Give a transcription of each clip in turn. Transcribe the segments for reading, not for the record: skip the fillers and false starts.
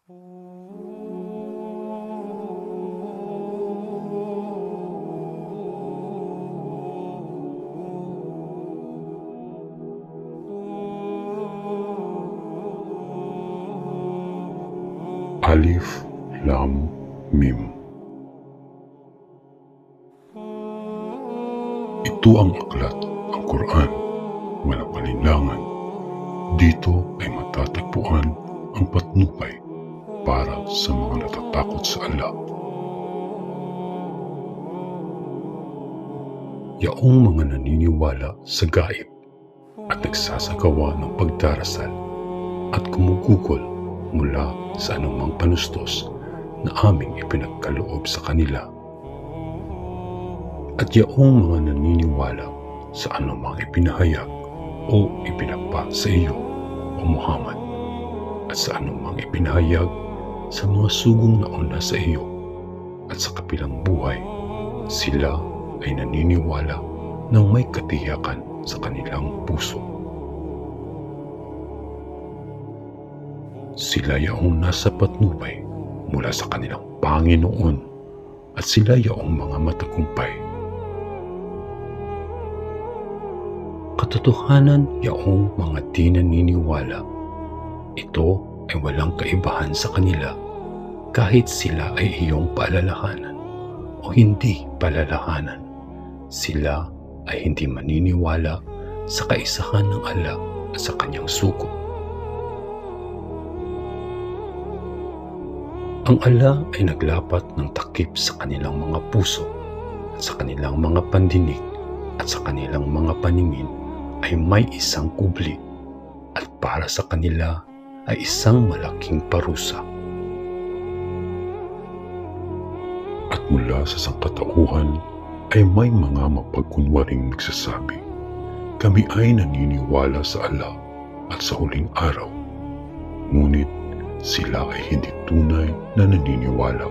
Alif Lam Mim. Ito ang aklat, ang Quran, walang palinlangan. Dito ay matatagpuan ang patnubay para sa mga natatakot sa Allah. Yaong mga naniniwala sa gaib at nagsasagawa ng pagdarasal at kumugugol mula sa anumang panustos na aming ipinagkaloob sa kanila. At yaong mga naniniwala sa anumang ipinahayag o ipinapa sa iyo, O Muhammad, at sa anumang ipinahayag sa mga sugong nauna sa iyo at sa kapilang buhay, sila ay naniniwala ng may katiyakan sa kanilang puso. Sila yaong nasa patnubay mula sa kanilang Panginoon at sila yaong mga matagumpay. Katotohanan yaong mga di naniniwala, ito ay walang kaibahan sa kanila kahit sila ay iyong paalalahanan o hindi paalalahanan. Sila ay hindi maniniwala sa kaisahan ng Allah at sa kanyang sugo. Ang Allah ay naglapat ng takip sa kanilang mga puso at sa kanilang mga pandinig at sa kanilang mga paningin ay may isang kubli at para sa kanila ay isang malaking parusa. At mula sa sangkatauhan ay may mga mapagkunwaring nagsasabi, kami ay naniniwala sa Allah at sa huling araw, ngunit sila ay hindi tunay na naniniwala.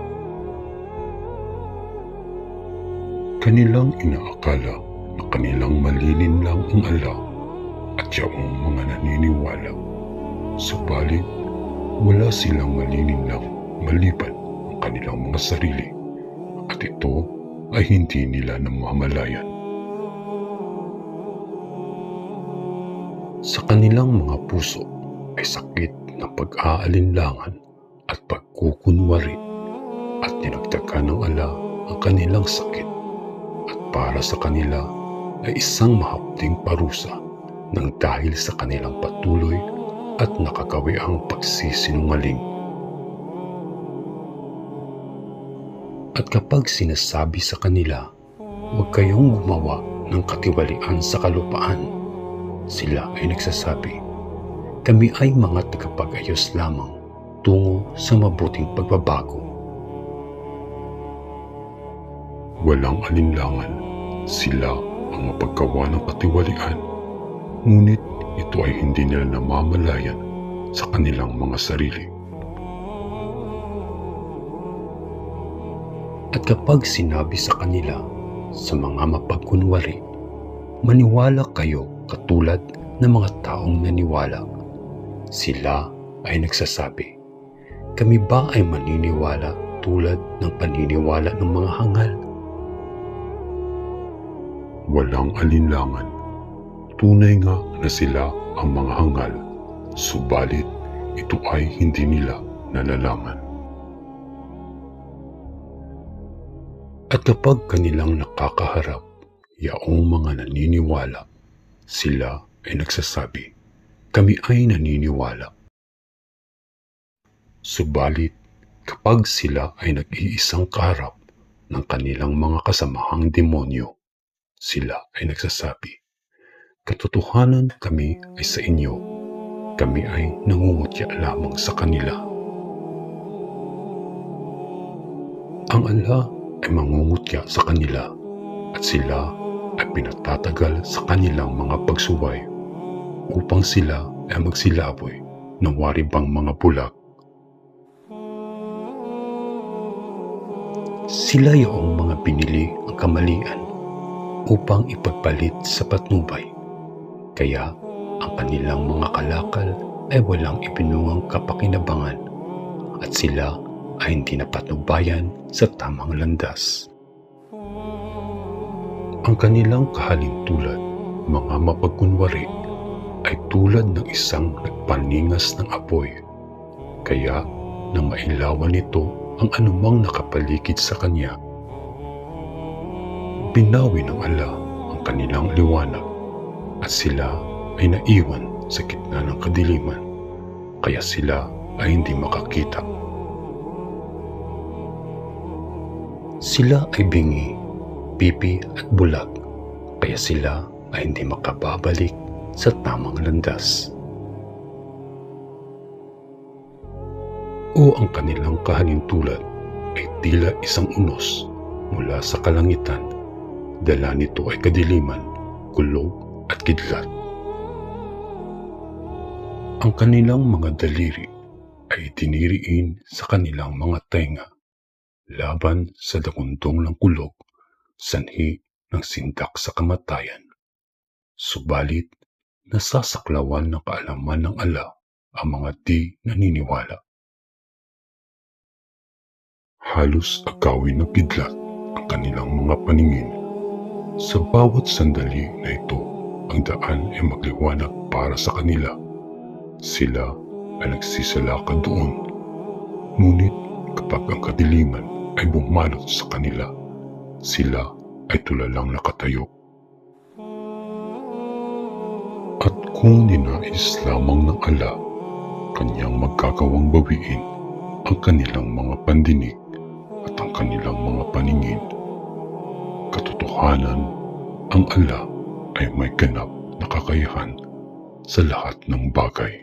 Kanilang inaakala na kanilang malilinlang ang Allah at yaong mga naniniwala, subalit wala silang malilinlang maliban ang kanilang mga sarili at ito ay hindi nila namamalayan. Sa kanilang mga puso ay sakit ng pag-aalinlangan at pagkukunwari at dinagdagan ng Allah ang kanilang sakit at para sa kanila ay isang mahapding parusa nang dahil sa kanilang patuloy at nakagawiang pagsisinungaling. At kapag sinasabi sa kanila, huwag kayong gumawa ng katiwalian sa kalupaan, sila ay nagsasabi, kami ay mga tagapag-ayos lamang tungo sa mabuting pagbabago. Walang alinlangan, sila ang mapaggawa ng katiwalian, ngunit ito ay hindi nila namamalayan sa kanilang mga sarili. At kapag sinabi sa kanila sa mga mapagkunwari, maniwala kayo katulad ng mga taong naniwala, sila ay nagsasabi, kami ba ay maniniwala tulad ng paniniwala ng mga hangal? Walang alinlangan, tunay nga na sila ang mga hangal, subalit ito ay hindi nila nalalaman. At kapag kanilang nakakaharap, yaong mga naniniwala, sila ay nagsasabi, kami ay naniniwala. Subalit, kapag sila ay nag-iisang kaharap ng kanilang mga kasamahang demonyo, sila ay nagsasabi, katotohanan kami ay sa inyo, kami ay nangungutya lamang sa kanila. Ang Allah ay mangungutya sa kanila at sila ay pinatatagal sa kanilang mga pagsuway upang sila ay magsilaboy ng waribang mga bulag. Sila yaong mga binili ang kamalian upang ipagpalit sa patnubay, kaya ang kanilang mga kalakal ay walang ipinungang kapakinabangan at sila ay hindi napatnubayan sa tamang landas. Ang kanilang kahalintulad, mga mapagkunwari, ay tulad ng isang nagpaningas ng apoy, kaya nang mailawan nito ang anumang nakapaligid sa kanya. Binawi ng ala ang kanilang liwanag at sila ay naiwan sa gitna ng kadiliman, kaya sila ay hindi makakita. Sila ay bingi, pipi at bulag, kaya sila ay hindi makababalik sa tamang landas. O ang kanilang kahalintulad ay tila isang unos mula sa kalangitan, dala nito ay kadiliman, kulog at kidlat. Ang kanilang mga daliri ay diniriin sa kanilang mga tenga, laban sa dagundong ng kulog, sanhi ng sindak sa kamatayan. Subalit, nasasaklawan ng kaalaman ng ala ang mga di naniniwala. Halos agawin ng kidlat ang kanilang mga paningin. Sa bawat sandali na ito, ang daan ay magliwanag para sa kanila. Sila ay nagsisalakad doon. Ngunit kapag ang kadiliman ay bumalot sa kanila, sila ay tulalang nakatayo. At kung ninais lamang ng ala, kanyang magkagawang bawiin ang kanilang mga pandinig at ang kanilang mga paningin. Katotohanan, ang ala ay may ganap na kakayahan sa lahat ng bagay.